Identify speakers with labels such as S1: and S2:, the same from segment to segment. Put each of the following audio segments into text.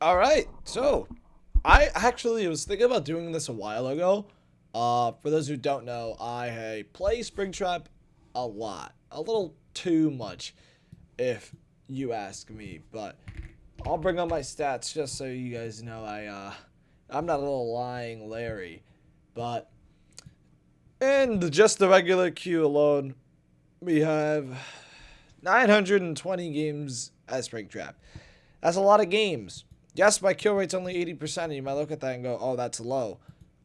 S1: All right, so I actually was thinking about doing this a while ago. For those who don't know, I play Springtrap a lot, a little too much, if you ask me. But I'll bring up my stats just so you guys know I'm not a little lying Larry. But in just the regular queue alone, we have 920 games as Springtrap. That's a lot of games. Yes, my kill rate's only 80%, and you might look at that and go, oh, that's low.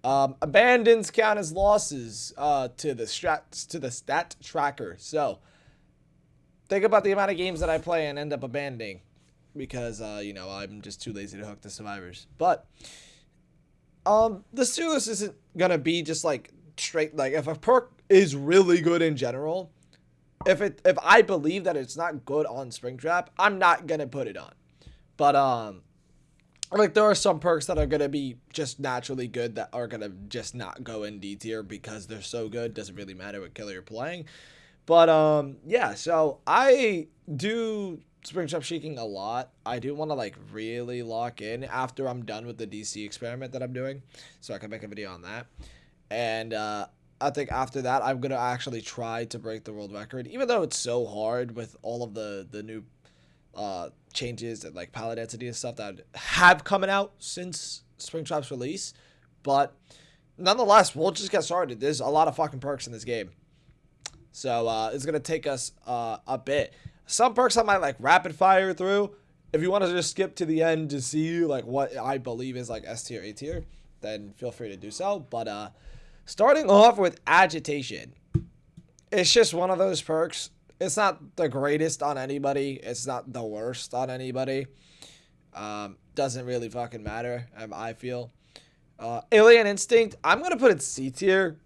S1: Abandons count as losses to the stat tracker. So think about the amount of games that I play and end up abandoning because I'm just too lazy to hook the survivors. But the Steelers isn't gonna be just like straight like if a perk is really good in general. If I believe that it's not good on Springtrap, I'm not gonna put it on. But like there are some perks that are gonna be just naturally good that are gonna just not go in D tier because they're so good. Doesn't really matter what killer you're playing. But yeah, so I do Springtrap Shaking a lot. I do want to like really lock in after I'm done with the DC experiment that I'm doing, so I can make a video on that. And I think after that, I'm gonna actually try to break the world record, even though it's so hard with all of the new changes and like palette density and stuff that have coming out since Springtrap's release. But nonetheless, we'll just get started. There's a lot of fucking perks in this game, so it's gonna take us a bit. Some perks I might like rapid fire through. If you want to just skip to the end to see like what I believe is like S tier, A tier, then feel free to do so. But starting off with agitation, it's just one of those perks. It's not the greatest on anybody. It's not the worst on anybody. Doesn't really fucking matter. I feel. Alien Instinct. I'm gonna put it C tier.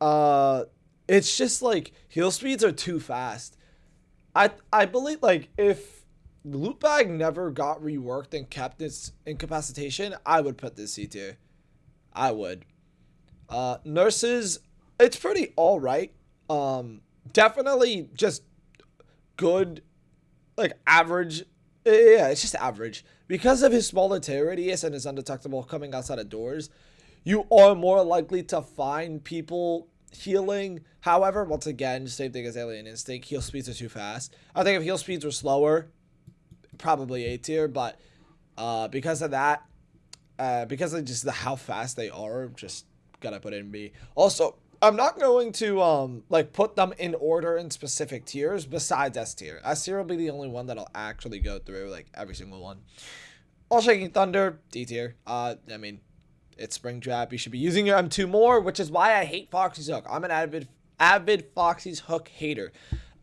S1: It's just like heal speeds are too fast. I believe like if loot bag never got reworked and kept its incapacitation, I would put this C tier. I would. Nurses, it's pretty all right. Definitely just good, like average. Yeah, it's just average because of his smaller tear radius and his undetectable coming outside of doors. You are more likely to find people healing. However, once again, same thing as Alien Instinct. Heal speeds are too fast. I think if heal speeds were slower, probably A tier. But because of that, because of just how fast they are, just gotta put it in B. Also, I'm not going to like put them in order in specific tiers besides S tier. S tier will be the only one that'll actually go through like every single one. All Shaking Thunder, D tier. I mean, it's Springtrap. You should be using your M2 more, which is why I hate Foxy's Hook. I'm an avid Foxy's Hook hater.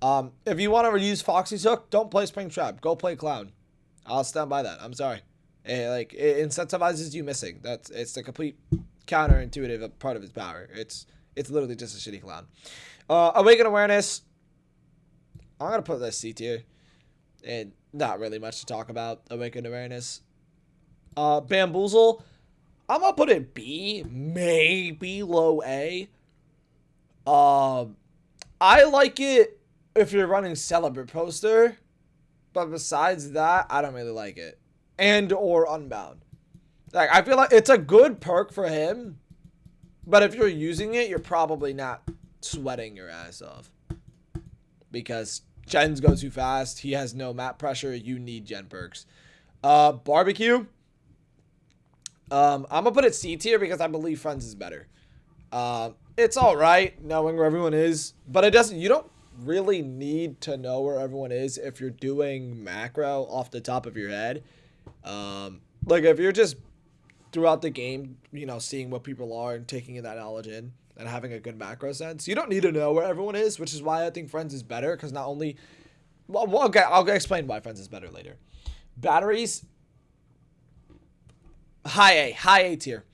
S1: If you want to use Foxy's Hook, don't play Springtrap. Go play Clown. I'll stand by that. I'm sorry. It incentivizes you missing. It's the complete counterintuitive part of its power. It's literally just a shitty clown. Awaken Awareness. I'm gonna put this C tier. And not really much to talk about. Awaken Awareness. Bamboozle. I'm gonna put it B, maybe low A. I like it if you're running Celebrate Poster, but besides that, I don't really like it. And or Unbound. Like I feel like it's a good perk for him, but if you're using it, you're probably not sweating your ass off because gens go too fast. He has no map pressure. You need gen perks. Barbecue. I'm gonna put it C tier because I believe Friends is better. It's all right knowing where everyone is, but it doesn't. You don't really need to know where everyone is if you're doing macro off the top of your head. Like if you're just throughout the game, seeing what people are and taking that knowledge in and having a good macro sense, you don't need to know where everyone is, which is why I think Friends is better. Because not only, okay, I'll explain why Friends is better later. Batteries. High A tier.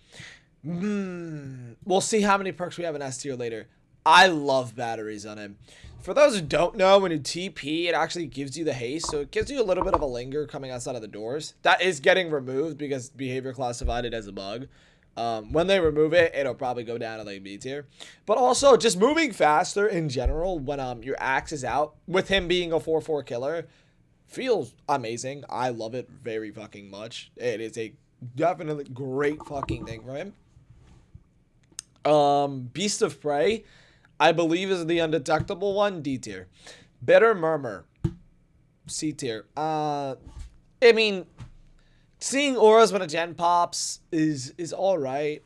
S1: We'll see how many perks we have in S tier later. I love batteries on him. For those who don't know, when you TP, it actually gives you the haste, so it gives you a little bit of a linger coming outside of the doors. That is getting removed because behavior classified it as a bug. When they remove it, it'll probably go down to like B tier. But also, just moving faster in general when your axe is out, with him being a 4-4 killer, Feels amazing. I love it very fucking much. It is a definitely great fucking thing for him. Beast of Prey, I believe is the undetectable one, D tier. Bitter Murmur, C tier. I mean, seeing auras when a gen pops is all right.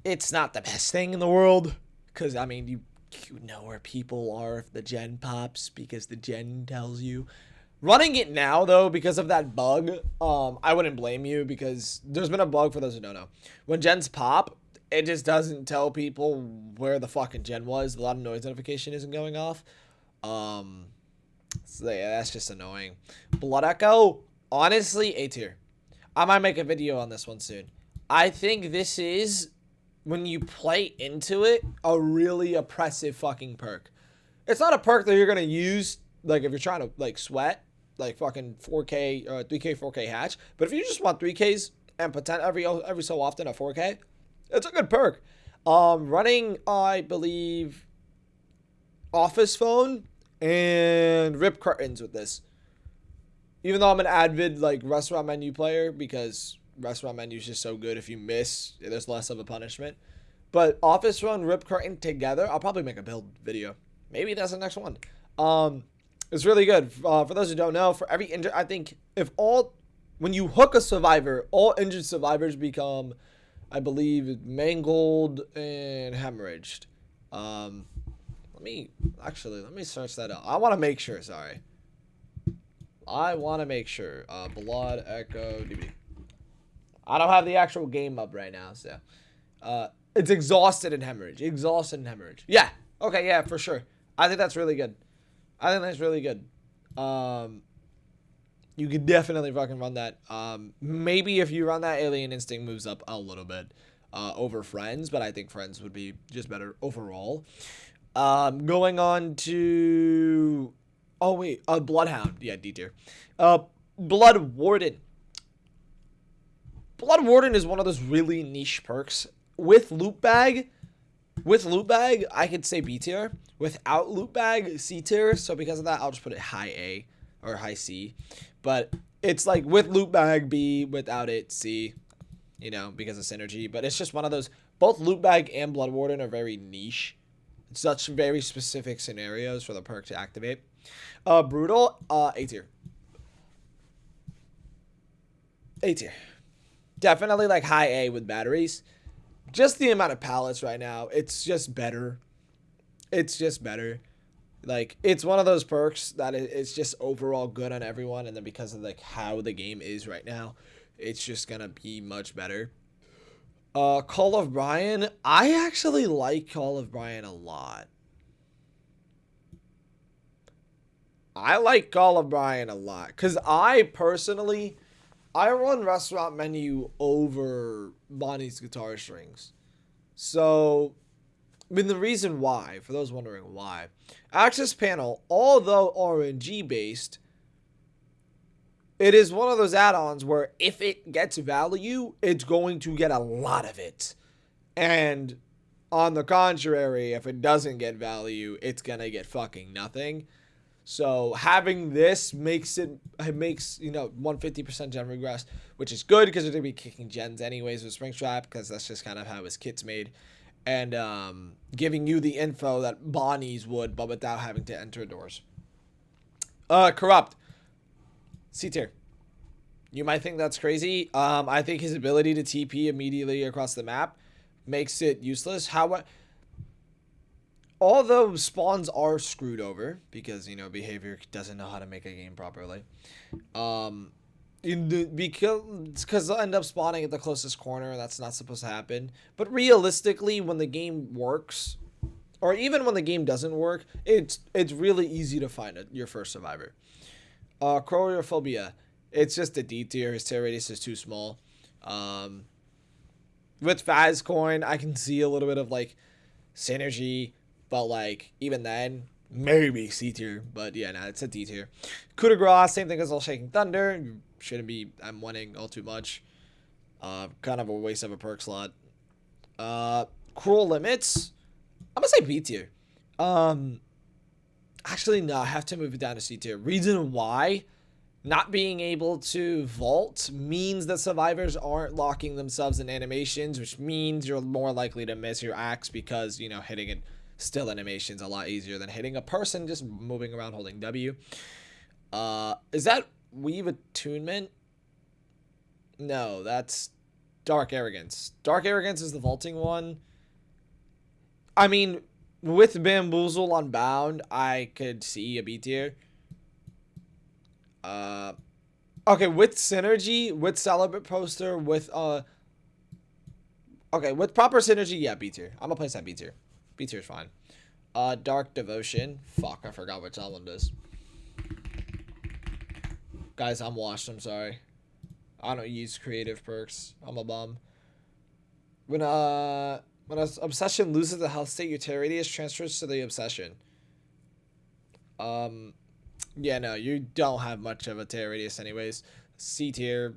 S1: It's not the best thing in the world, because I mean, you know where people are if the gen pops, because the gen tells you. Running it now, though, because of that bug, I wouldn't blame you, because there's been a bug, for those who don't know. When gens pop, it just doesn't tell people where the fucking gen was. A lot of noise notification isn't going off. So yeah, that's just annoying. Blood Echo, honestly, A tier. I might make a video on this one soon. I think this is, when you play into it, a really oppressive fucking perk. It's not a perk that you're going to use, like, if you're trying to, like, sweat, like, fucking 4K, 3K, 4K hatch. But if you just want 3Ks and pretend every so often a 4K, it's a good perk. Running, I believe, office phone and rip curtains with this. Even though I'm an avid, like, restaurant menu player, because restaurant menu is just so good. If you miss, there's less of a punishment. But office run, rip curtain together, I'll probably make a build video. Maybe that's the next one. It's really good. For those who don't know, for every injured, I think when you hook a survivor, all injured survivors become, I believe, mangled and hemorrhaged. Let me search that out. I want to make sure. Sorry. I want to make sure. Blood Echo DB. I don't have the actual game up right now, so. It's exhausted and hemorrhage. Exhausted and hemorrhage. Yeah. Okay, yeah, for sure. I think that's really good. You could definitely fucking run that. Maybe if you run that, Alien Instinct moves up a little bit over Friends, but I think Friends would be just better overall. Going on to... Oh, wait. Bloodhound. Yeah, D tier. Blood Warden. Blood Warden is one of those really niche perks. With Loot Bag, I could say B tier. Without Loot Bag, C tier. So because of that, I'll just put it high A or high C. But it's like with Loot Bag, B. Without it, C. You know, because of synergy. But it's just one of those. Both Loot Bag and Blood Warden are very niche. Such very specific scenarios for the perk to activate. Brutal, A tier. A tier. Definitely like high A with batteries. Just the amount of pallets right now, it's just better. Like, it's one of those perks that it's just overall good on everyone, and then because of like how the game is right now, it's just gonna be much better. Call of Brian, I actually like Call of Brian a lot. I like Call of Brian a lot, because I personally, I run restaurant menu over Bonnie's guitar strings. So, I mean, the reason why, for those wondering why, Access Panel, although RNG based, it is one of those add-ons where if it gets value, it's going to get a lot of it. And on the contrary, if it doesn't get value, it's going to get fucking nothing. So having this makes, you know, 150% gen regress, which is good because they're going to be kicking gens anyways with Springtrap, because that's just kind of how his kit's made. And giving you the info that Bonnie's would, but without having to enter doors. Corrupt. C tier. You might think that's crazy. I think his ability to TP immediately across the map makes it useless. Although spawns are screwed over because, you know, behavior doesn't know how to make a game properly. Because they'll end up spawning at the closest corner, and that's not supposed to happen. But realistically, when the game works, or even when the game doesn't work, it's really easy to find your first survivor. Chorophobia, it's just a D tier. His tear radius is too small. With Fazcoin, I can see a little bit of like synergy. But, like, even then, maybe C tier. But, yeah, it's a D tier. Coup de grace, same thing as All Shaking Thunder. Shouldn't be M1ing all too much. Kind of a waste of a perk slot. Cruel Limits, I'm going to say B tier. Actually, no, I have to move it down to C tier. Reason why? Not being able to vault means that survivors aren't locking themselves in animations, which means you're more likely to miss your axe because, you know, hitting it still animations a lot easier than hitting a person just moving around holding W. Is that Weave Attunement? No, that's Dark Arrogance. Dark Arrogance is the vaulting one. I mean, with Bamboozle on Bound, I could see a B tier. Okay, with Synergy, with Celibate Poster, with okay, with proper Synergy, yeah, B tier. I'm gonna place that B tier. B tier is fine. Dark Devotion. Fuck, I forgot which that one is. Guys, I'm washed, I'm sorry. I don't use creative perks. I'm a bum. When an obsession loses the health state, your terror radius transfers to the obsession. Yeah, no, you don't have much of a terror radius anyways. C tier,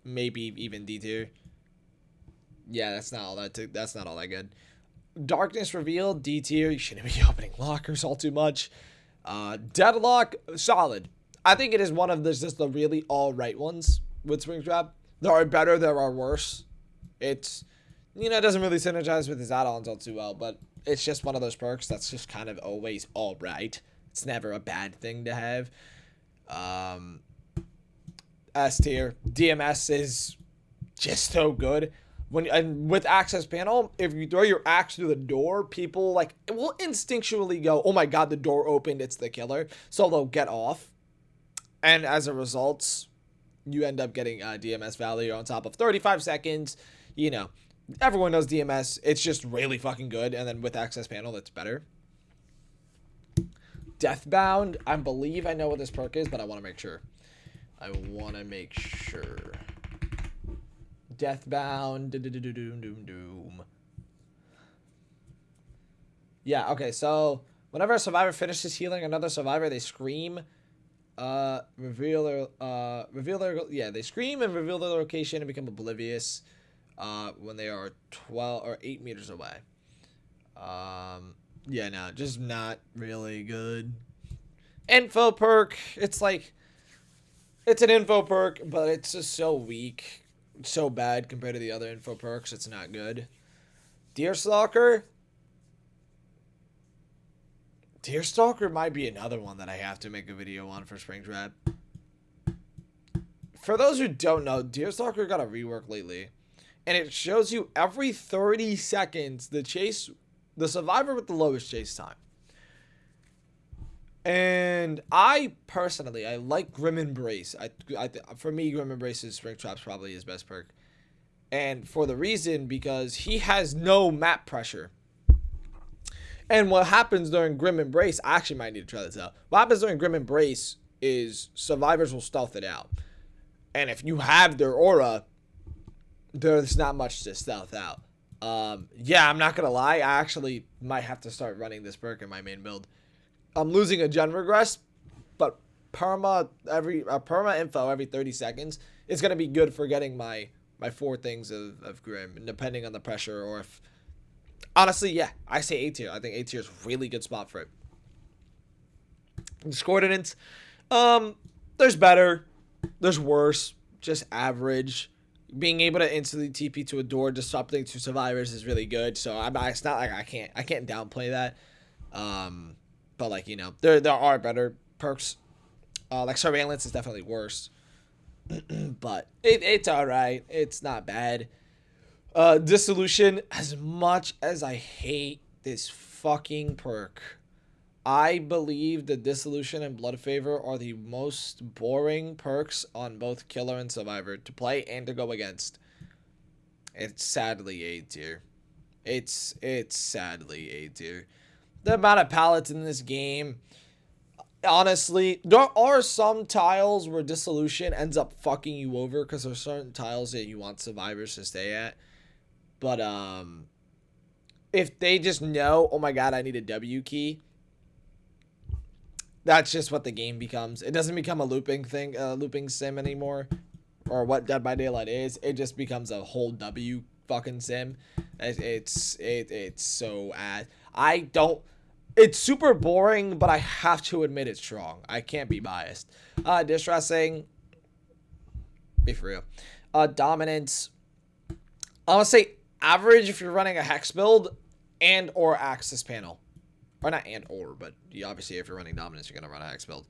S1: maybe even D tier. Yeah, that's not all that good. Darkness Revealed, D tier. You shouldn't be opening lockers all too much. Deadlock, solid. I think it is one of just the really all-right ones with Springtrap. There are better, there are worse. It's, you know, it doesn't really synergize with his add-ons all too well, but it's just one of those perks that's just kind of always all-right. It's never a bad thing to have. S tier. DMS is just so good. And with access panel, if you throw your axe through the door, people like will instinctually go, "Oh my god, the door opened! It's the killer!" So they'll get off, and as a result, you end up getting DMS value on top of 35 seconds. You know, everyone knows DMS. It's just really fucking good, and then with access panel, it's better. Deathbound, I believe I know what this perk is, but I want to make sure. Deathbound. Doom. Yeah, okay, so whenever a survivor finishes healing another survivor, they scream. They scream and reveal their location and become oblivious when they are 12 or 8 meters away. Yeah, no, just not really good. Info perk, it's like, it's an info perk, but it's just so weak. So bad compared to the other info perks, it's not good. Deerstalker might be another one that I have to make a video on for Springtrap. For those who don't know, Deerstalker got a rework lately, and it shows you every 30 seconds the survivor with the lowest chase time. And I personally, I like Grim Embrace. For me, Grim Embrace is Springtrap's probably his best perk. And for the reason, because he has no map pressure. And what happens during Grim Embrace, I actually might need to try this out. What happens during Grim Embrace is survivors will stealth it out. And if you have their aura, there's not much to stealth out. Yeah, I'm not going to lie. I actually might have to start running this perk in my main build. I'm losing a gen regress, but perma info every 30 seconds is going to be good for getting my 4 things of Grim, depending on the pressure, or if... Honestly, yeah, I say A tier. I think A tier is a really good spot for it. Discordance, there's better, there's worse, just average. Being able to instantly TP to a door, disrupting to survivors is really good. So it's not like I can't downplay that. But like, you know, there are better perks. Like Surveillance is definitely worse. But it's alright. It's not bad. Dissolution, as much as I hate this fucking perk, I believe that Dissolution and Blood Favor are the most boring perks on both Killer and Survivor to play and to go against. It's sadly A tier. It's sadly A tier. The amount of pallets in this game, honestly, there are some tiles where Dissolution ends up fucking you over because there's certain tiles that you want survivors to stay at. But if they just know, oh my god, I need a W key, that's just what the game becomes. It doesn't become a looping thing, looping sim anymore, or what Dead by Daylight is. It just becomes a whole W fucking sim. It's so ass. It's super boring, but I have to admit it's strong. I can't be biased. Distressing. Be for real. Dominance. I would say average if you're running a hex build and or access panel. Or not and or, but obviously if you're running dominance, you're going to run a hex build.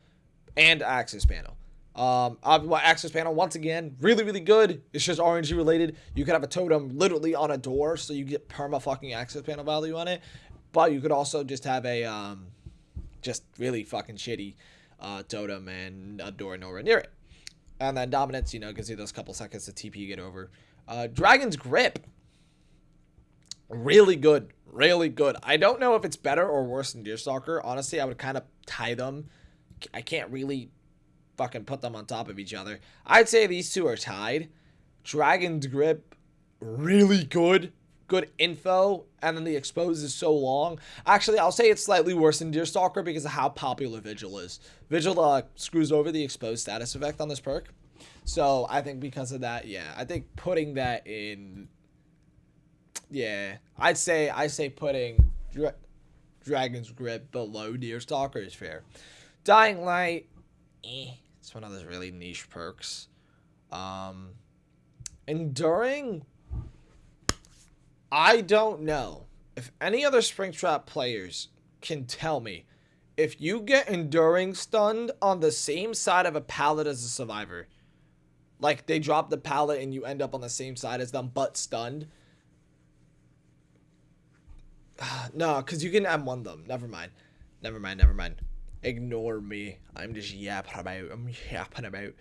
S1: And access panel. Access panel, once again, really, really good. It's just RNG related. You could have a totem literally on a door, so you get perma fucking access panel value on it. But you could also just have a, just really fucking shitty totem and a door nowhere near it. And then dominance, you know, gives you those couple seconds to TP get over. Dragon's Grip. Really good. Really good. I don't know if it's better or worse than Deerstalker. Honestly, I would kind of tie them. I can't really fucking put them on top of each other. I'd say these two are tied. Dragon's Grip, really good. Good info. And then the expose is so long. Actually, I'll say it's slightly worse than Deerstalker because of how popular Vigil is. Vigil screws over the expose status effect on this perk. So I think because of that, yeah. I think putting that in... Yeah. I'd say putting Dragon's Grip below Deerstalker is fair. Dying Light... It's one of those really niche perks. Enduring, I don't know if any other Springtrap players can tell me if you get Enduring stunned on the same side of a pallet as a survivor. Like they drop the pallet and you end up on the same side as them but stunned. No, because you can M1 them. Never mind. Ignore me. I'm just yapping about.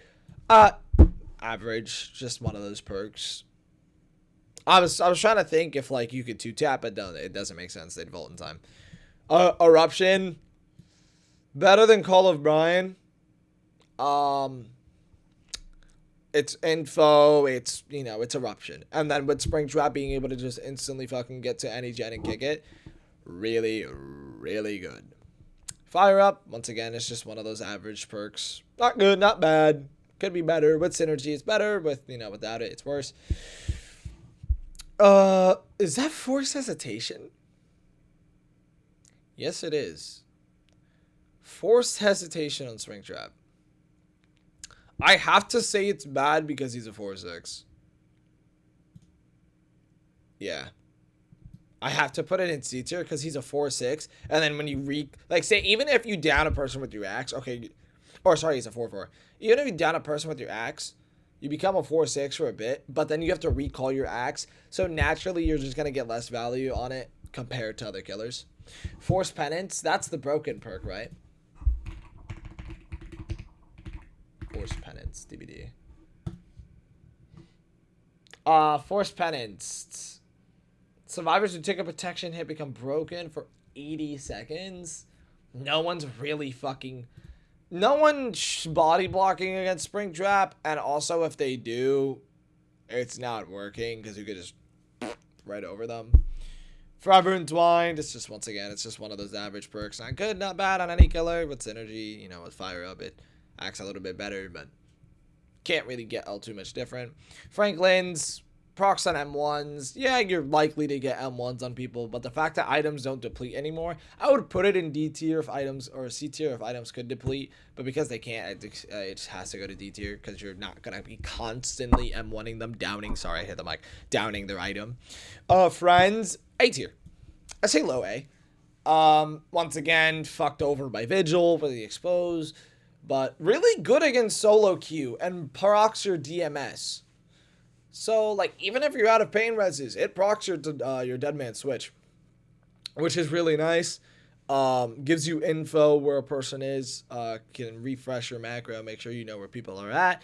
S1: Average. Just one of those perks. I was trying to think if like you could 2-tap, but no, it doesn't make sense. They'd vault in time. Eruption. Better than Call of Brian. It's info. It's, you know, it's Eruption. And then with Springtrap being able to just instantly fucking get to any gen and kick it. Really, really good. Fire Up, once again, it's just one of those average perks. Not good, not bad. Could be better. With synergy, it's better. With, you know, without it, it's worse. Is that Forced Hesitation? Yes, it is. Forced Hesitation on Springtrap. I have to say it's bad because he's a 4-6. Yeah. I have to put it in C tier because he's a 4-6. And then when you say, even if you down a person with your axe, okay, or sorry, he's a 4-4. Even if you down a person with your axe, you become a 4-6 for a bit, but then you have to recall your axe. So naturally, you're just going to get less value on it compared to other killers. Force Penance, that's the broken perk, right? Force Penance, DBD. Force Penance. Survivors who take a protection hit become broken for 80 seconds. No one's really fucking... No one's body blocking against Springtrap. And also, if they do, it's not working because you could just right over them. Forever Entwined. It's just, once again, it's just one of those average perks. Not good, not bad on any killer. With synergy, you know, with Fire Up, it acts a little bit better, but can't really get all too much different. Franklin's... procs on M1s, yeah, you're likely to get M1s on people, but the fact that items don't deplete anymore, I would put it in D tier if items, or C tier if items could deplete, but because they can't, it just has to go to D tier, because you're not going to be constantly M1ing them, downing their item. Friends, A tier. I say low A. Once again, fucked over by Vigil for the expose, but really good against solo queue, and procs your DMS. So, like, even if you're out of pain reses, it procs your dead man switch, which is really nice. Gives you info where a person is, can refresh your macro, make sure you know where people are at.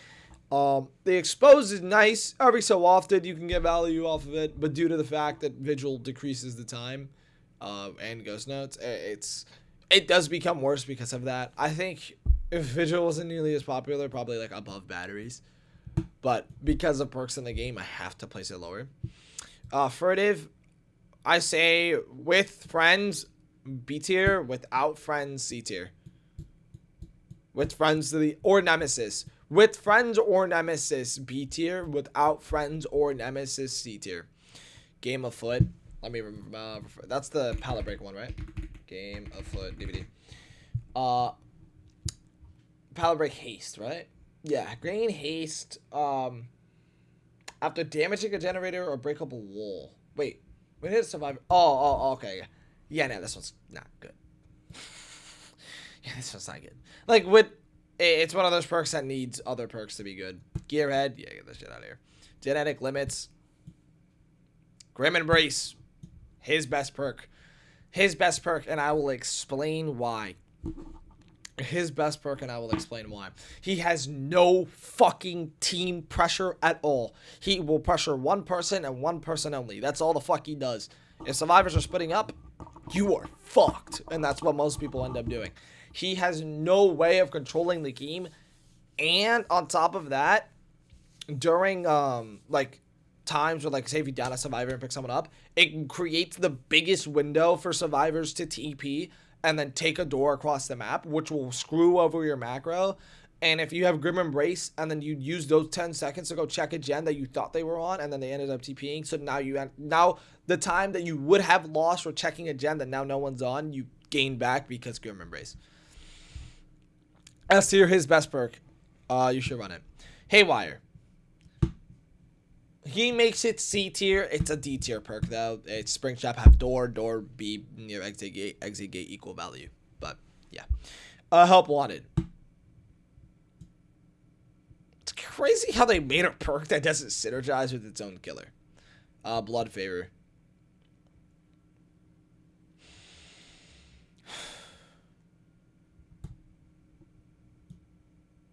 S1: The expose is nice. Every so often you can get value off of it, but due to the fact that Vigil decreases the time, and Ghost Notes, it does become worse because of that. I think if Vigil wasn't nearly as popular, probably like above batteries. But because of perks in the game, I have to place it lower. Furtive, I say with friends, B tier. Without friends, C tier. With friends, or Nemesis. With friends or Nemesis, B tier. Without friends or Nemesis, C tier. Game of Foot. Let me remember. That's the pallet break one, right? Game of Foot DVD. Pallet break haste, right? Yeah, gain haste. After damaging a generator or break up a wall. Wait, when hit a survivor. Oh, okay. Yeah, no, this one's not good. Yeah, this one's not good. Like with, it's one of those perks that needs other perks to be good. Gearhead, yeah, get this shit out of here. Genetic limits. Grim Embrace, his best perk. His best perk, and I will explain why. His best perk, and I will explain why. He has no fucking team pressure at all. He will pressure one person and one person only. That's all the fuck he does. If survivors are splitting up, you are fucked. And that's what most people end up doing. He has no way of controlling the game. And on top of that, during like times where, like, say if you down a survivor and pick someone up, it creates the biggest window for survivors to TP and then take a door across the map, which will screw over your macro. And if you have Grim Embrace and then you use those 10 seconds to go check a gen that you thought they were on and then they ended up TPing, so now the time that you would have lost for checking a gen that now no one's on, you gain back because Grim Embrace. S tier, his best perk. You should run it. Haywire. He makes it C tier. It's a D tier perk though. It's Springtrap, have door B near exit gate equal value. But yeah. Help wanted. It's crazy how they made a perk that doesn't synergize with its own killer. Blood favor.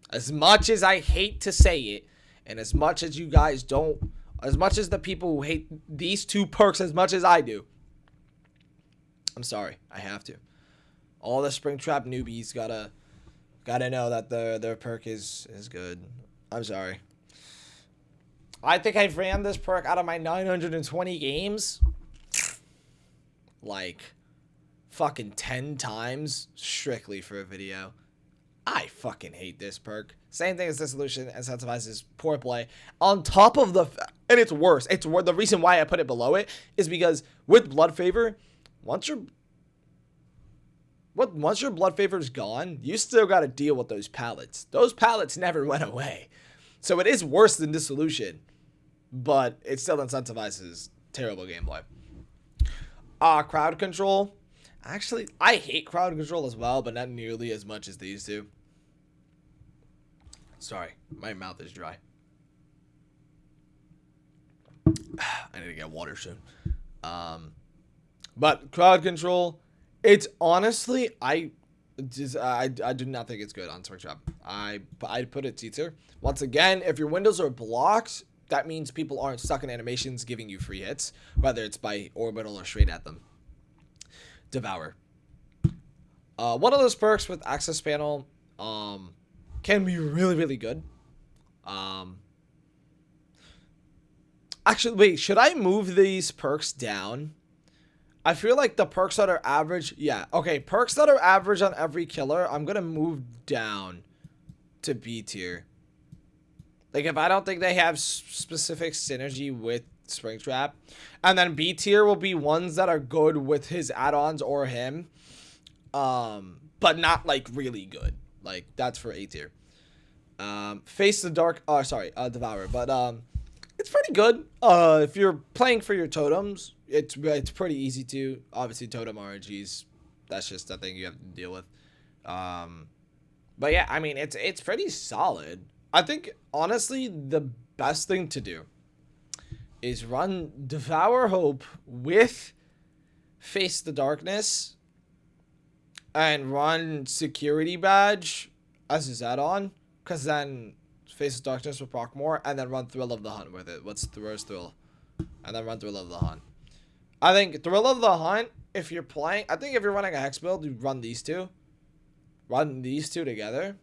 S1: As much as I hate to say it, and as much as you guys don't, as much as the people who hate these two perks as much as I do, I'm sorry, I have to. All the Springtrap newbies gotta know that their perk is good. I'm sorry. I think I've ran this perk out of my 920 games like fucking 10 times strictly for a video. I fucking hate this perk. Same thing as Dissolution incentivizes poor play. On top of and it's worse. The reason why I put it below it is because with Blood Favor, once your Blood Favor is gone, you still got to deal with those pallets. Those pallets never went away. So it is worse than Dissolution, but it still incentivizes terrible gameplay. Crowd control. Actually, I hate crowd control as well, but not nearly as much as these two. Sorry, my mouth is dry. I need to get water soon. But crowd control, it's honestly, I do not think it's good on Springtrap. I'd put it C tier. Once again, if your windows are blocked, that means people aren't stuck in animations giving you free hits, whether it's by orbital or straight at them. Devour. One of those perks with access panel can be really, really good. Actually, wait, should I move these perks down? I feel like the perks that are average, yeah, okay, perks that are average on every killer, I'm gonna move down to B tier. Like, if I don't think they have specific synergy with Springtrap, and then B tier will be ones that are good with his add-ons or him, but not like really good. Like, that's for A tier. Face the Dark, Devour, but it's pretty good. If you're playing for your totems, it's pretty easy to. Obviously, totem RNGs, that's just a thing you have to deal with. But yeah, I mean, it's pretty solid. I think honestly the best thing to do is run Devour Hope with Face the Darkness and run Security Badge as his add-on, because then Face the Darkness will proc more, and then run Thrill of the Hunt with it. Where's Thrill? And then run Thrill of the Hunt. I think Thrill of the Hunt, if you're playing, I think if you're running a Hex build, you run these two. Run these two together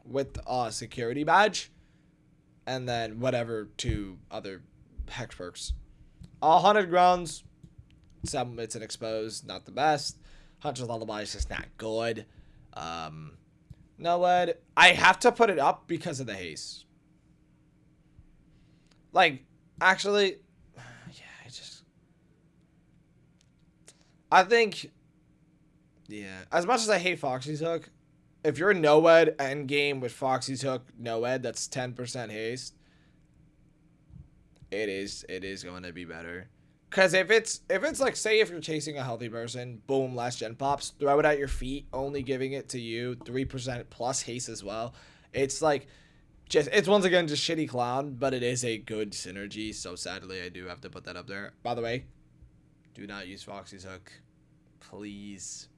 S1: with Security Badge, and then whatever two other Hex perks. Haunted Grounds, it's an exposed, not the best. Hunter's Lullaby is just not good. No, Ed, I have to put it up because of the haste. Like, actually, yeah, I think, yeah, as much as I hate Foxy's Hook, if you're Noed endgame with Foxy's Hook Noed, that's 10% haste. It is going to be better. Cause if it's like, say if you're chasing a healthy person, boom, last gen pops, throw it at your feet, only giving it to you, 3% plus haste as well. It's like it's once again just shitty clown, but it is a good synergy. So sadly, I do have to put that up there. By the way, do not use Foxy's Hook, please.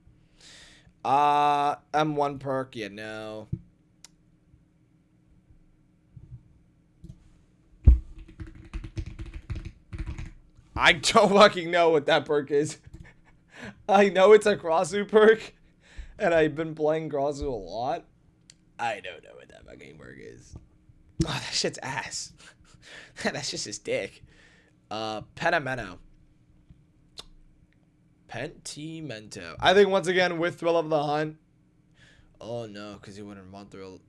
S1: M1 perk, yeah, no. I don't fucking know what that perk is. I know it's a Crossu perk, and I've been playing Crossu a lot. I don't know what that fucking perk is. Oh, that shit's ass. That's just his dick. Pentimento. Pentimento. I think once again with Thrill of the Hunt. Oh no, because you wouldn't want Thrill.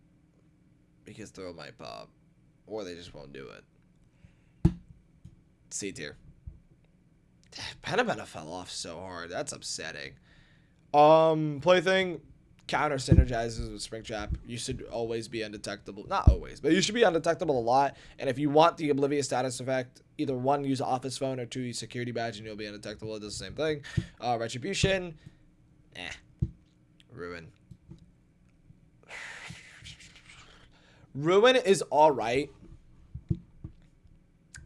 S1: Because Thrill might pop. Or they just won't do it. C tier. Pentimento fell off so hard. That's upsetting. Plaything counter synergizes with Springtrap. You should always be undetectable. Not always, but you should be undetectable a lot. And if you want the Oblivious status effect, either one, use Office Phone, or two, use Security Badge, and you'll be undetectable. It does the same thing. Retribution. Ruin. Ruin is alright.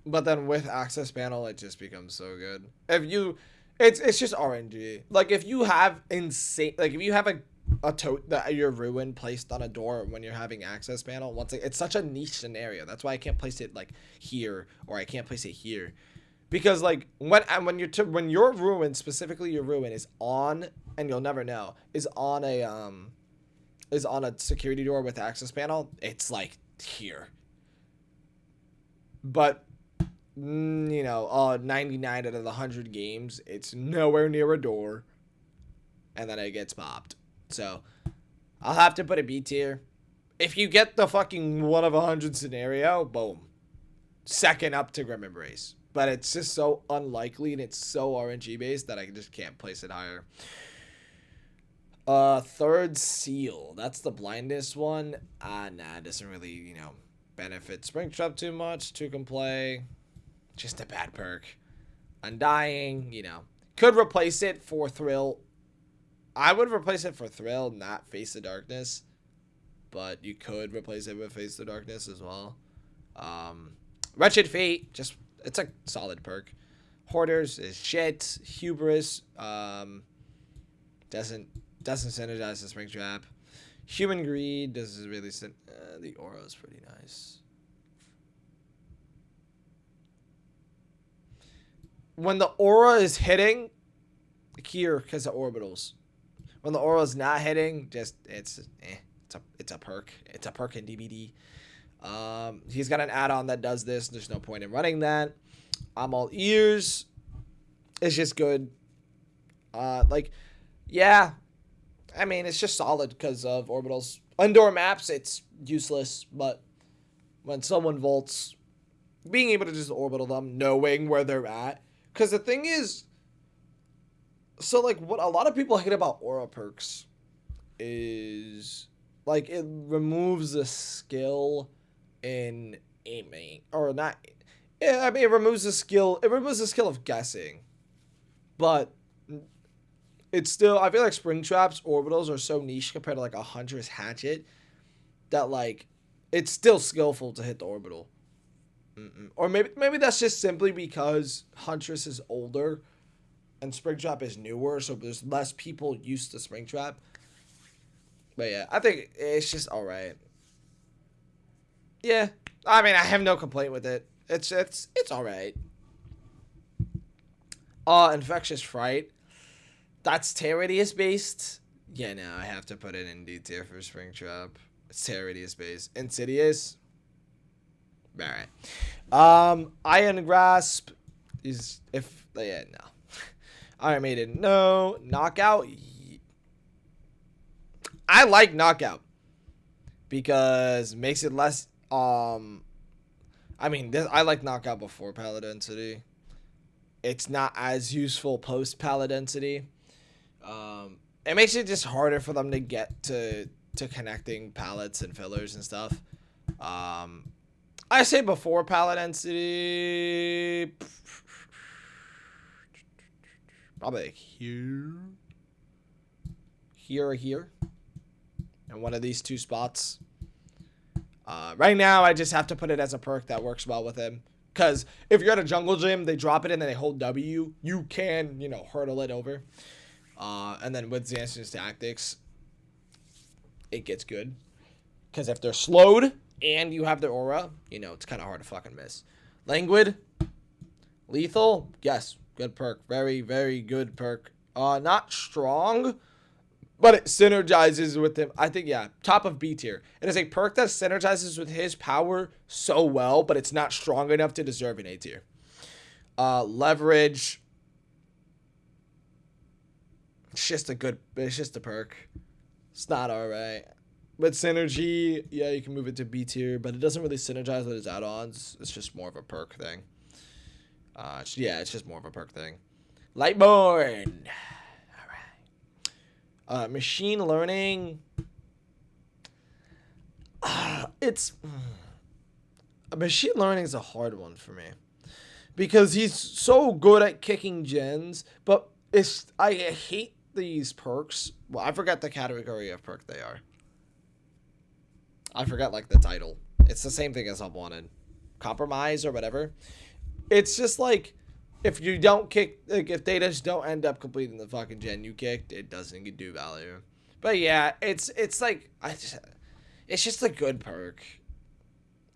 S1: But then with Access Panel, it just becomes so good. If you, it's just RNG. Like if you have insane, like if you have your Ruin placed on a door when you're having Access Panel, it's such a niche scenario. That's why I can't place it like here, or I can't place it here, because like when your Ruin, specifically your Ruin, is on, and you'll never know, is on a security door with Access Panel, it's like here. But 99 out of the 100 games, it's nowhere near a door, and then it gets popped. So I'll have to put a B tier. If you get the fucking 1 of 100 scenario, boom, second up to Grim Embrace. But it's just so unlikely, and it's so RNG based that I just can't place it higher. Third Seal, that's the blindness one. Nah, it doesn't really benefit Springtrap too much. Two can play. Just a bad perk. Undying, could replace it for Thrill. I would replace it for Thrill, not Face the Darkness. But you could replace it with Face the Darkness as well. Wretched Fate, it's a solid perk. Hoarders is shit. Hubris, doesn't synergize the Springtrap. Human Greed doesn't really the aura is pretty nice. When the aura is hitting, here because of orbitals. When the aura is not hitting, it's a perk. It's a perk in DBD. He's got an add-on that does this. There's no point in running that. I'm all ears. It's just good. Yeah. I mean, it's just solid because of orbitals. Indoor maps, it's useless, but when someone vaults, being able to just orbital them, knowing where they're at. Because the thing is, so like what a lot of people hate about aura perks is like it removes the skill in aiming, or not. Yeah, I mean it removes the skill. It removes the skill of guessing, but it's still. I feel like Springtrap's orbitals are so niche compared to like a Huntress Hatchet that like it's still skillful to hit the orbital. Or maybe that's just simply because Huntress is older and Springtrap is newer, so there's less people used to Springtrap. But yeah, I think it's just alright. Yeah, I mean I have no complaint with it. It's alright. Infectious Fright. That's Terradius based. Yeah, no, I have to put it in D tier for Springtrap. It's Terradius based. Insidious. Alright. Iron Grasp is no. Iron Maiden, no. Knockout. I like Knockout because it makes it less. I like Knockout before Pallet Density. It's not as useful post Pallet Density. It makes it just harder for them to get to to connecting pallets and fillers and stuff. I say before pallet density, probably like here or here, and one of these two spots. Right now, I just have to put it as a perk that works well with him. Because if you're at a jungle gym, they drop it and then they hold W. You can, hurdle it over. And then with Xanth's tactics, it gets good. Because if they're slowed and you have their aura, it's kind of hard to fucking miss. Languid, lethal, yes, good perk. Very, very good perk. Not strong, but it synergizes with him. I think, yeah, top of B tier. It is a perk that synergizes with his power so well, but it's not strong enough to deserve an A tier. Leverage. It's just a perk. It's not alright. With synergy, yeah, you can move it to B tier, but it doesn't really synergize with his add-ons. It's just more of a perk thing. It's just more of a perk thing. Lightborn. Machine learning. Machine learning is a hard one for me because he's so good at kicking gens, but I hate these perks. Well, I forgot the category of perk they are. I forgot the title. It's the same thing as Unwanted. Compromise or whatever. It's just if you don't kick, if they just don't end up completing the fucking gen you kicked, it doesn't do value. But yeah, it's just a good perk.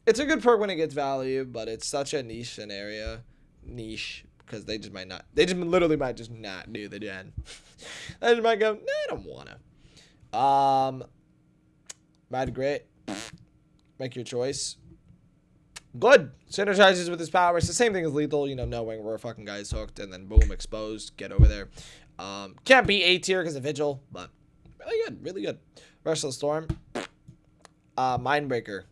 S1: It's a good perk when it gets value, but it's such a niche scenario. Niche, because they just literally might just not do the gen. They just might go, nah, I don't wanna. Mad Grit. Make your choice. Good. Synergizes with his power. It's the same thing as lethal, knowing where a fucking guy is hooked and then boom, exposed. Get over there. Can't be A tier because of Vigil, but really good. Really good. Versatile Storm. Mindbreaker.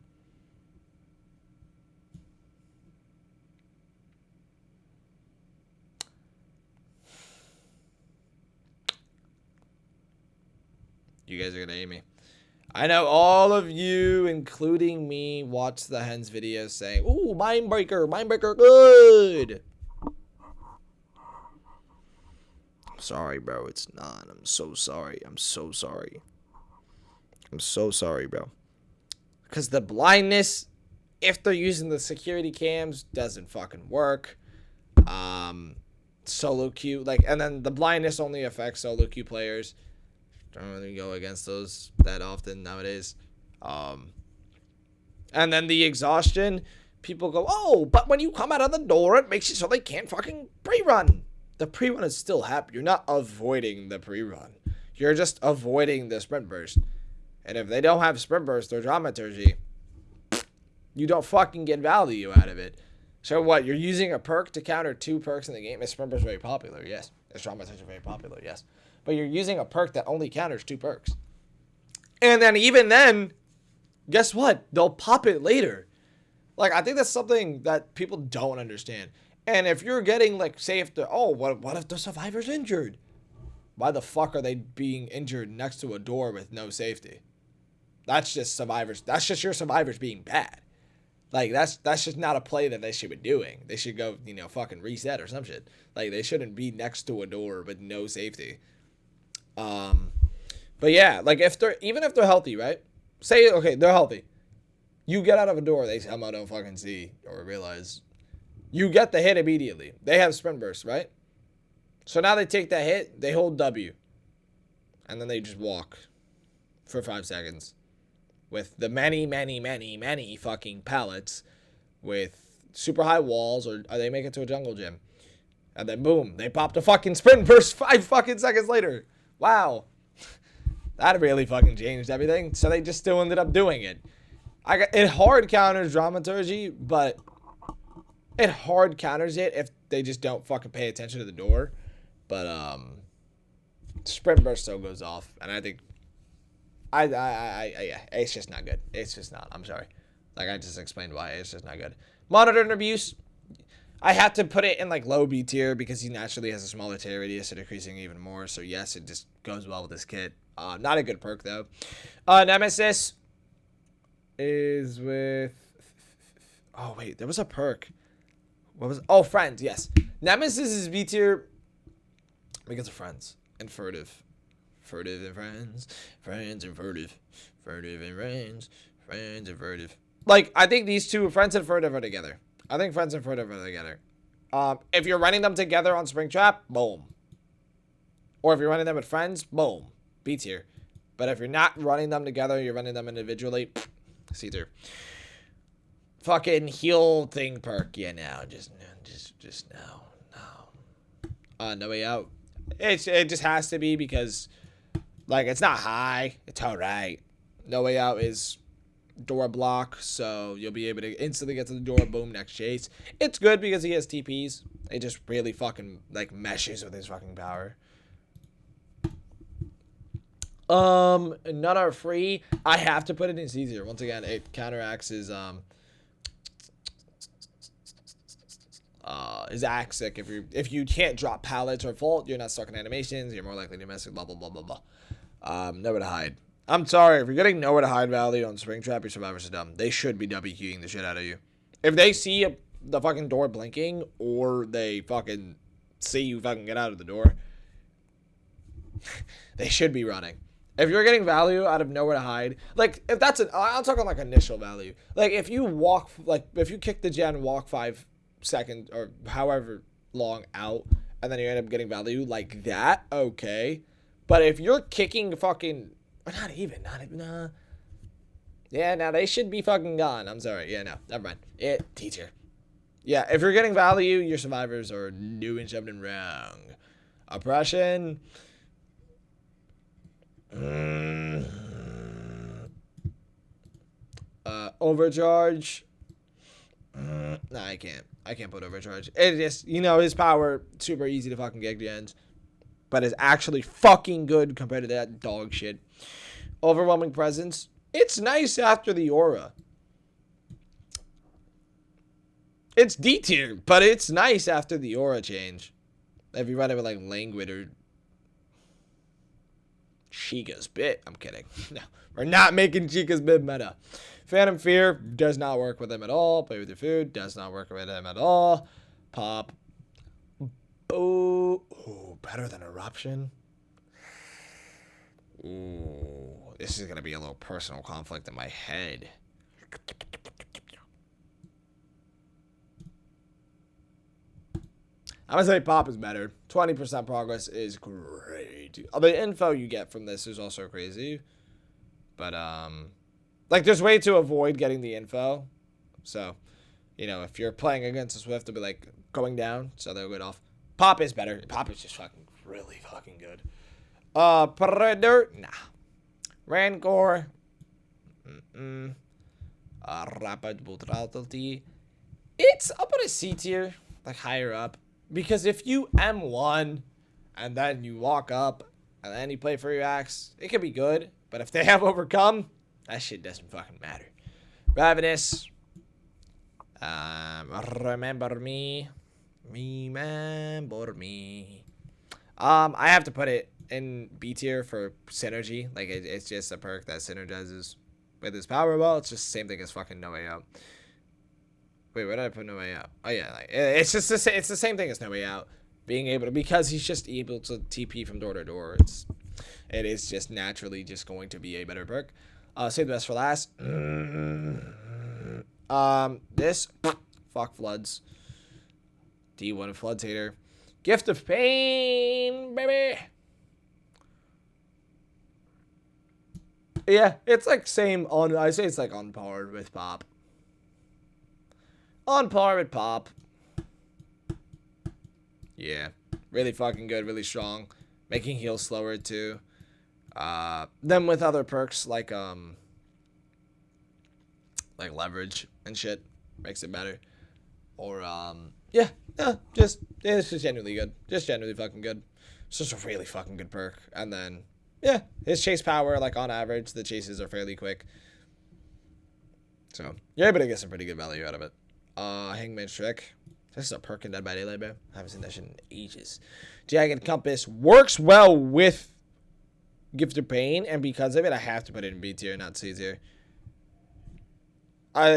S1: You guys are going to hate me. I know all of you, including me, watch the Hens videos saying, ooh, Mindbreaker, good. Sorry, bro, it's not. I'm so sorry. I'm so sorry, bro. Because the blindness, if they're using the security cams, doesn't fucking work. Solo queue, and then the blindness only affects solo queue players. Don't really go against those that often nowadays. And then the exhaustion, people go, oh, but when you come out of the door, it makes it so they can't fucking pre-run. The pre-run is still happening. You're not avoiding the pre-run. You're just avoiding the sprint burst. And if they don't have sprint burst or dramaturgy, you don't fucking get value out of it. So what? You're using a perk to counter 2 perks in the game? Is sprint burst very popular? Yes. Is dramaturgy very popular? Yes. But you're using a perk that only counters 2 perks. And then even then, guess what? They'll pop it later. I think that's something that people don't understand. And if you're getting, say if they're, what if the survivor's injured? Why the fuck are they being injured next to a door with no safety? That's just your survivors being bad. That's just not a play that they should be doing. They should go, fucking reset or some shit. They shouldn't be next to a door with no safety. But yeah, if they're healthy, right? Say, okay, they're healthy. You get out of a door, they somehow don't fucking see or realize. You get the hit immediately. They have sprint burst, right? So now they take that hit, they hold W. And then they just walk for 5 seconds. With the many fucking pallets with super high walls, or they make it to a jungle gym. And then boom, they pop the fucking sprint burst 5 fucking seconds later. Wow. That really fucking changed everything. So they just still ended up doing it. It hard counters dramaturgy, but it hard counters it if they just don't fucking pay attention to the door. But sprint burst still goes off, and I think yeah, it's just not good. It's just not. I'm sorry. I just explained why. It's just not good. Monitor and abuse. I had to put it in low B tier because he naturally has a smaller tear radius, so decreasing even more. So yes, it just goes well with this kit. Not a good perk though. Nemesis is with. Oh wait, there was a perk. What was? Oh, friends. Yes, Nemesis is B tier because of friends and furtive. Furtive and friends, friends and furtive, furtive and friends, friends and furtive. Like, I think these two, friends and furtive, are together. I think friends and furtive are together. If you're running them together on Springtrap, boom. Or if you're running them with friends, boom, B tier. But if you're not running them together, you're running them individually, C tier. Fucking heal thing perk, yeah, no, just no. No way out. It just has to be because. Like, it's not high. It's alright. No way out is door block, so you'll be able to instantly get to the door. Boom, next chase. It's good because he has TPs. It just really fucking, like, meshes with his fucking power. None are free. I have to put it in easier. Once again, it counteracts his Axic. If you can't drop pallets or vault, you're not stuck in animations. You're more likely to mess with blah blah blah blah blah. Nowhere to hide. I'm sorry, if you're getting nowhere to hide value on Springtrap, your survivors are dumb. They should be WQing the shit out of you. If they see the fucking door blinking, or they fucking see you fucking get out of the door, they should be running. If you're getting value out of nowhere to hide, like, if that's I'm talking like initial value. Like, if you walk, like, if you kick the gen, walk 5 seconds, or however long out, and then you end up getting value like that, okay. But if you're kicking fucking, or not even, yeah, now they should be fucking gone. I'm sorry. Yeah, no, never mind. Teacher. Yeah, if you're getting value, your survivors are doing something wrong. Oppression. Overcharge. Nah, I can't. I can't put overcharge. It just, his power, super easy to fucking get gens. But is actually fucking good compared to that dog shit. Overwhelming presence. It's nice after the aura. It's D tier, but it's nice after the aura change. If you run it with like Languid or Chica's Bit. I'm kidding. No, we're not making Chica's Bit meta. Phantom Fear does not work with him at all. Play with your food does not work with him at all. Pop. Ooh, better than Eruption. Ooh, this is going to be a little personal conflict in my head. I'm going to say Pop is better. 20% progress is great. The info you get from this is also crazy. But, like, there's way to avoid getting the info. So, if you're playing against a Swift, it'll be, like, going down. So they'll get off. Pop is better. Pop is just fucking really fucking good. Predator, nah. Rancor, Rapid Brutality. It's up on a C tier, like higher up, because if you M1 and then you walk up and then you play for your axe, it could be good. But if they have overcome, that shit doesn't fucking matter. Ravenous, remember me. Remember me. I have to put it in B tier for synergy. Like, it's just a perk that synergizes with his power well. It's just the same thing as fucking No Way Out. Wait, where did I put No Way Out? Oh yeah, like, it's just it's the same thing as No Way Out. Being able to, because he's just able to TP from door to door. It is just naturally just going to be a better perk. Save the best for last. This fuck floods. D1 Floods hater. Gift of Pain, baby. Yeah, it's like same on. I say it's like on par with Pop. On par with Pop. Yeah, really fucking good, really strong. Making heals slower too. Then with other perks like leverage and shit makes it better. Or yeah, it's just genuinely good. Just genuinely fucking good. It's just a really fucking good perk. And then, yeah, his chase power, like on average, the chases are fairly quick. So, you're able to get some pretty good value out of it. Hangman's Trick. This is a perk in Dead by Daylight, bro. I haven't seen that shit in ages. Jagged Compass works well with Gift of Pain, and because of it, I have to put it in B tier, not C tier.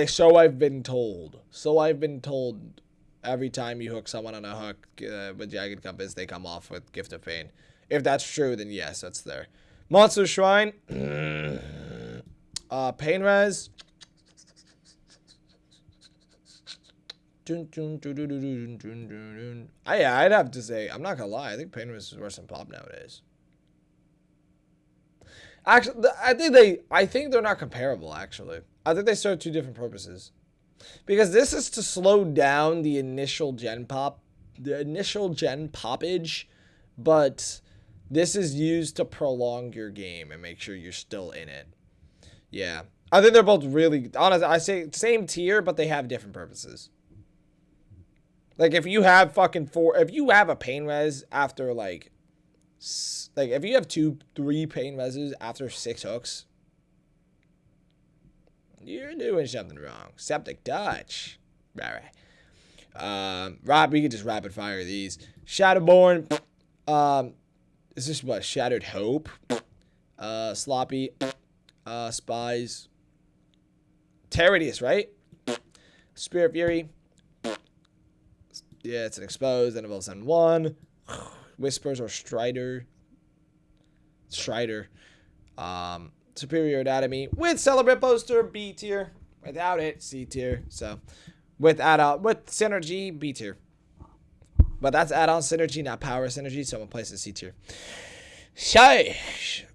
S1: So I've been told. Every time you hook someone on a hook with Jagged Compass, they come off with Gift of Pain. If that's true, then yes, that's there. Monster Shrine. Pain Res. I'd have to say, I'm not gonna lie, I think Pain Res is worse than Pop nowadays. Actually, I think they're not comparable, actually. I think they serve two different purposes. Because this is to slow down the initial gen poppage, but this is used to prolong your game and make sure you're still in it. Yeah. I think they're both really, honestly, I say same tier, but they have different purposes. Like, if you have if you have a Pain Res after, like, if you have 2-3 Pain Reses after 6 hooks, you're doing something wrong. Septic Touch. Right. We could just rapid fire these. Shadowborn. Is this what? Shattered Hope. Sloppy. Spies. Terradius, right? Spirit Fury. Yeah, it's an exposed. Then evolves on 1. Whispers or Strider. Superior Anatomy with Celebrate Poster, B tier. Without it, C tier. So with Synergy, B tier. But that's add-on synergy, not power synergy, so I'm gonna place it C tier. Shush.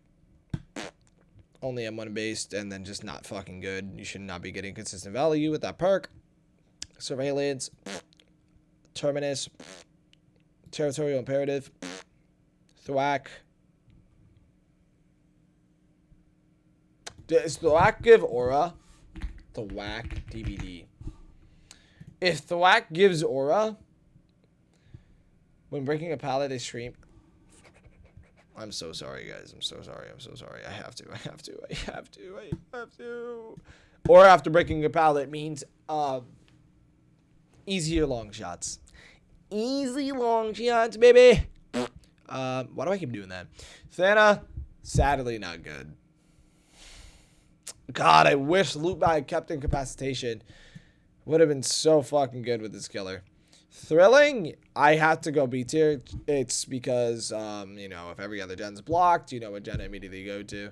S1: Only M1 based and then just not fucking good. You should not be getting consistent value with that perk. Surveillance. Terminus. Territorial Imperative. Thwack. Does Thwack give aura? Thwack DVD. If Thwack gives aura, when breaking a pallet, they scream. I'm so sorry, guys. I'm so sorry. I have to. Or after breaking a pallet means easier long shots. Easy long shots, baby. Why do I keep doing that? Thana, sadly not good. God, I wish Loot Bag kept Incapacitation. Would have been so fucking good with this killer. Thrilling, I have to go B tier. It's because, if every other gen's blocked, you know what gen I immediately go to.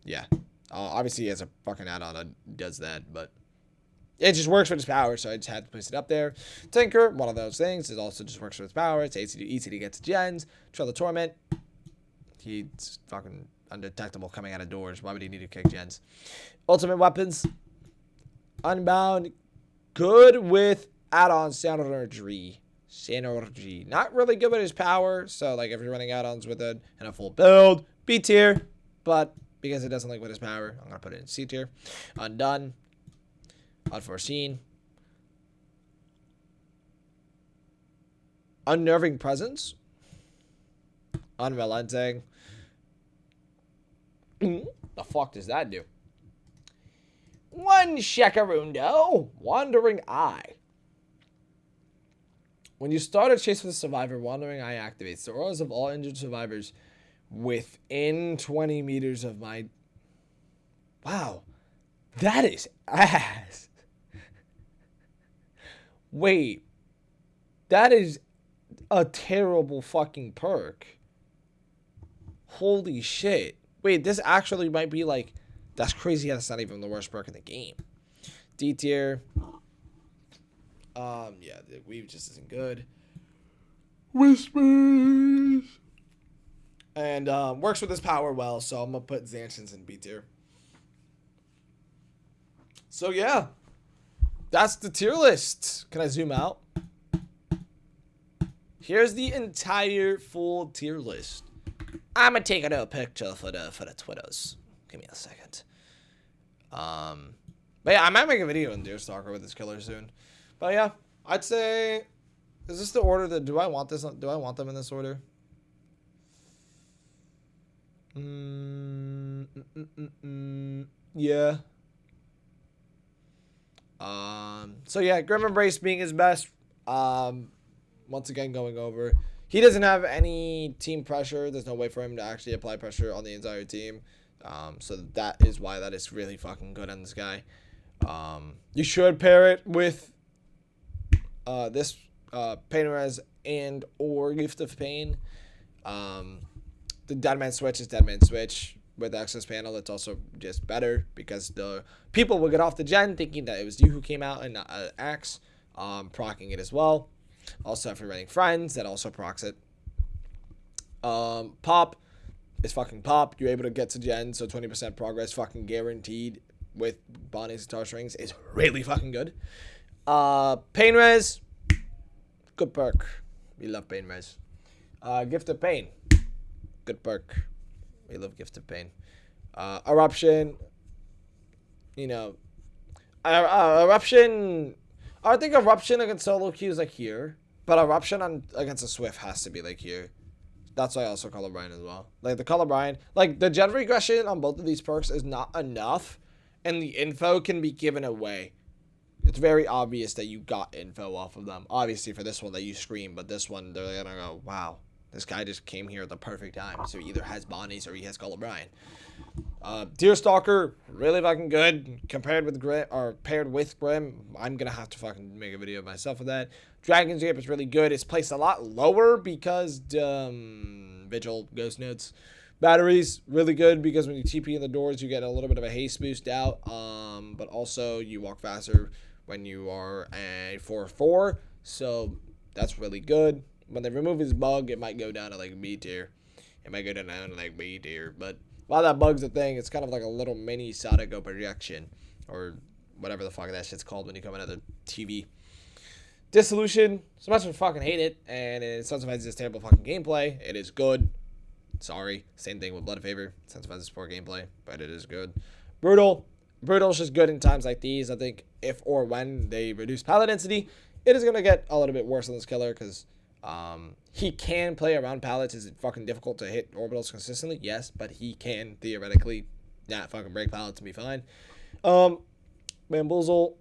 S1: Yeah. Obviously, as a fucking add-on, it does that, but it just works with its power, so I just had to place it up there. Tinker, one of those things. It also just works with its power. It's easy to get to gens. Trail the Torment. He's fucking undetectable coming out of doors. Why would he need to kick gens? Ultimate Weapons. Unbound. Good with add-on Synergy. Not really good with his power. So, like, if you're running add-ons with it and a full build, B tier. But because it doesn't link with his power, I'm going to put it in C tier. Undone. Unforeseen. Unnerving Presence. Unrelenting. The fuck does that do? One Shekarundo. Wandering Eye. When you start a chase with a survivor, Wandering Eye activates the auras of all injured survivors within 20 meters of my... Wow. That is ass. Wait. That is a terrible fucking perk. Holy shit. Wait, this actually might be like... That's crazy. That's not even the worst perk in the game. D tier. Yeah, the weave just isn't good. Whispers. And works with his power well, so I'm gonna put Xanthans in B tier. So yeah, that's the tier list. Can I zoom out? Here's the entire full tier list. I'm gonna take a picture for the Twitters. Give me a second. But yeah, I might make a video on Deerstalker with this killer soon. But yeah, I'd say, is this the order that, do I want them in this order? Yeah. So yeah, Grim Embrace being his best. Once again, going over. he doesn't have any team pressure. There's no way for him to actually apply pressure on the entire team. So that is why that is really fucking good on this guy. You should pair it with this Pain Res and or Gift of Pain. The Deadman Switch is Deadman Switch. With Access Panel, it's also just better because the people will get off the gen thinking that it was you who came out and not Axe, procking it as well. Also, if you're running Friends, that also procs it. Pop is fucking pop. You're able to get to gen, so 20% progress fucking guaranteed with Bonnie's Guitar Strings is really fucking good. Pain Res, good perk. We love Pain Res. Gift of Pain, good perk. We love Gift of Pain. Eruption, you know, Eruption. I think Eruption against solo queue is like here, but Eruption against a Swift has to be like here. That's why I also Color Brian as well. Like the Color Brian, like the gen regression on both of these perks is not enough, and the info can be given away. It's very obvious that you got info off of them. Obviously for this one that you scream, but this one they're gonna go, wow. This guy just came here at the perfect time. So he either has Bonnie's or he has Color Brian. Deerstalker, really fucking good. Compared with Grim, or paired with Grim, I'm going to have to fucking make a video of myself with that. Dragon's Grip is really good. It's placed a lot lower because Vigil, Ghost Notes. Batteries, really good because when you TP in the doors, you get a little bit of a haste boost out. But also you walk faster when you are a 4-4. So that's really good. When they remove his bug, it might go down to like B tier. It might go down to like B tier. But while that bug's a thing, it's kind of like a little mini Sadako projection. Or whatever the fuck that shit's called when you come out of the TV. Dissolution. So much as I fucking hate it. And it sometimes it's terrible fucking gameplay. It is good. Sorry. Same thing with Blood Favor. Sometimes it's poor gameplay. But it is good. Brutal. Brutal's just good in times like these. I think if or when they reduce pallet density, it is going to get a little bit worse on this killer. Because he can play around pallets. Is it fucking difficult to hit orbitals consistently? Yes, but he can theoretically not fucking break pallets and be fine. Bamboozle.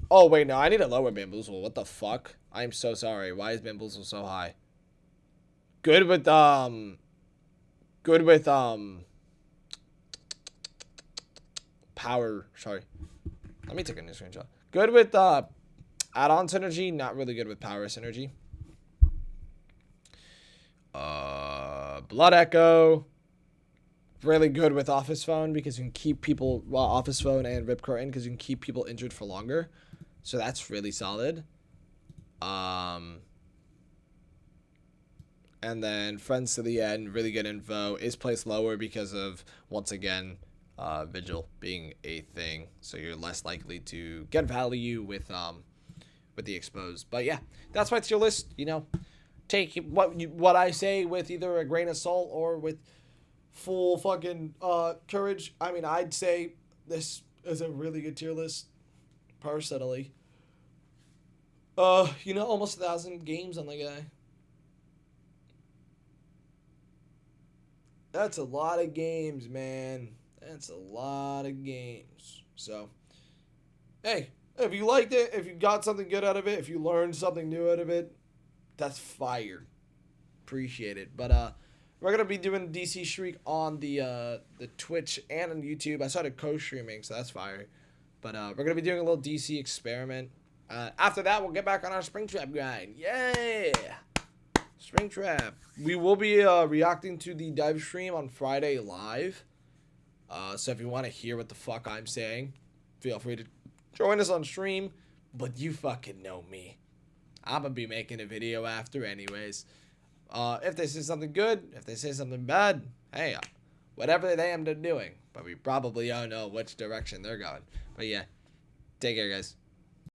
S1: Oh wait, no, I need to lower Bamboozle. What the fuck? I'm so sorry. Why is Bamboozle so high? Good with power. Sorry. Let me take a new screenshot. Good with add-on synergy, not really good with power synergy. Blood Echo, really good with Office Phone because you can keep people, well, Office Phone and Rip Curtain because you can keep people injured for longer. So that's really solid. And then Friends to the End, really good info, is placed lower because of, once again, Vigil being a thing. So you're less likely to get value with the exposed. But yeah, that's my tier list. You know, take what I say with either a grain of salt or with full fucking courage. I mean, I'd say this is a really good tier list, personally. You know, almost 1,000 games on the guy. That's a lot of games, man. That's a lot of games. So, hey, if you liked it, if you got something good out of it, if you learned something new out of it, that's fire. Appreciate it. But we're gonna be doing DC Shriek on the Twitch and on YouTube. I started co-streaming, so that's fire. But we're gonna be doing a little DC experiment. After that, we'll get back on our Springtrap grind. Yeah, Springtrap. We will be reacting to the dive stream on Friday live. So if you want to hear what the fuck I'm saying, feel free to join us on stream. But you fucking know me. I'm going to be making a video after anyways. If they say something good, if they say something bad, hey, whatever they end up doing. But we probably don't know which direction they're going. But yeah, take care, guys.